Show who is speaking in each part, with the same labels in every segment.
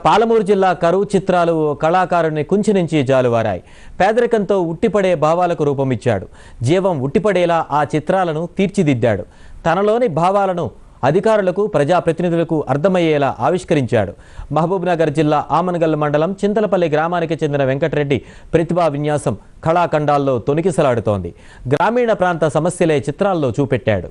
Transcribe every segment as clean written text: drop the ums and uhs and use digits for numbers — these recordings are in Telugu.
Speaker 1: పాలమూరు జిల్లా కరువు చిత్రాలు ఓ కళాకారుని కుంచి నుంచి జాలువారాయి. పేదరికంతో ఉట్టిపడే భావాలకు రూపమిచ్చాడు. జీవం ఉట్టిపడేలా ఆ చిత్రాలను తీర్చిదిద్దాడు. తనలోని భావాలను అధికారులకు, ప్రజాప్రతినిధులకు అర్థమయ్యేలా ఆవిష్కరించాడు. మహబూబ్నగర్ జిల్లా ఆమనగల్ మండలం చింతలపల్లి గ్రామానికి చెందిన వెంకటరెడ్డి ప్రతిభా విన్యాసం కళాఖండాల్లో తొణికిసలాడుతోంది. గ్రామీణ ప్రాంత సమస్యలే చిత్రాల్లో చూపెట్టాడు.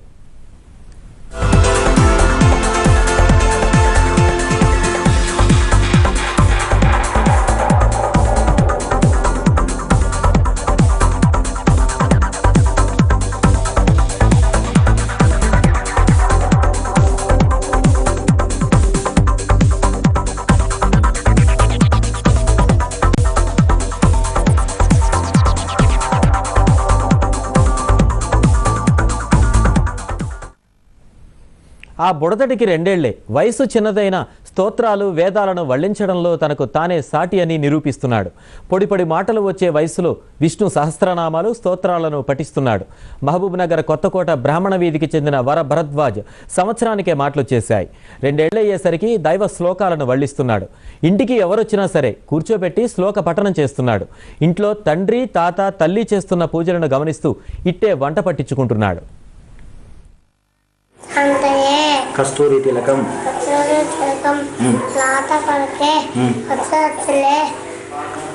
Speaker 1: ఆ బుడతడికి 2 ఏళ్లే. వయసు చిన్నదైన స్తోత్రాలు, వేదాలను వల్లించడంలో తనకు తానే సాటి అని నిరూపిస్తున్నాడు. పొడి మాటలు వచ్చే వయసులో విష్ణు సహస్రనామాలు, స్తోత్రాలను పఠిస్తున్నాడు. మహబూబ్నగర్ కొత్తకోట బ్రాహ్మణ వీధికి చెందిన వర భరద్వాజ్ సంవత్సరానికే మాటలు చేశాయి. 2 ఏళ్లయ్యేసరికి దైవ శ్లోకాలను వల్లిస్తున్నాడు. ఇంటికి ఎవరొచ్చినా సరే కూర్చోబెట్టి శ్లోక పఠనం చేస్తున్నాడు. ఇంట్లో తండ్రి, తాత, తల్లి చేస్తున్న పూజలను గమనిస్తూ ఇట్టే వంట పట్టించుకుంటున్నాడు.
Speaker 2: కస్తూరి తిలకం
Speaker 3: లాత పడకే వచ్చలే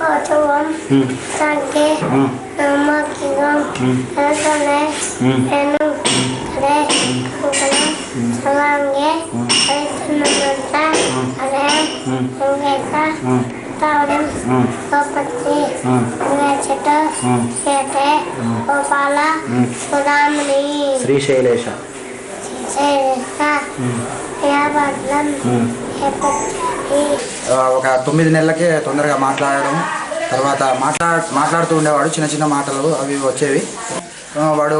Speaker 3: అచవం సంకే నమకిగం నసనే ఎను కరే కుకలం సలాంగే ఐతనమంత అరే ఉంగేత తావరం సోపత్తి ఉంగేచట చేతే గోపాల సుదామణి
Speaker 2: శ్రీశైలేశ ఒక 9 నెలలకే తొందరగా మాట్లాడడం, తర్వాత మాట్లాడుతూ ఉండేవాడు. చిన్న మాటలు అవి వచ్చేవి. వాడు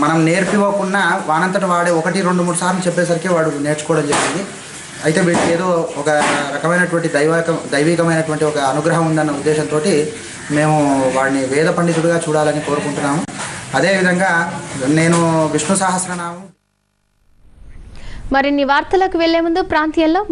Speaker 2: మనం నేర్పివ్వకుండా వానంతట వాడే 1, 2, 3 సార్లు చెప్పేసరికి వాడు నేర్చుకోవడం జరిగింది. అయితే వీటికి ఏదో ఒక రకమైనటువంటి దైవికమైనటువంటి ఒక అనుగ్రహం ఉందన్న ఉద్దేశంతో మేము వాడిని వేద పండితుడిగా చూడాలని కోరుకుంటున్నాము. అదేవిధంగా నేను విష్ణు సహస్రనామం.
Speaker 4: మరిన్ని వార్తలకు వెళ్లే ముందు ప్రాంతీయంలో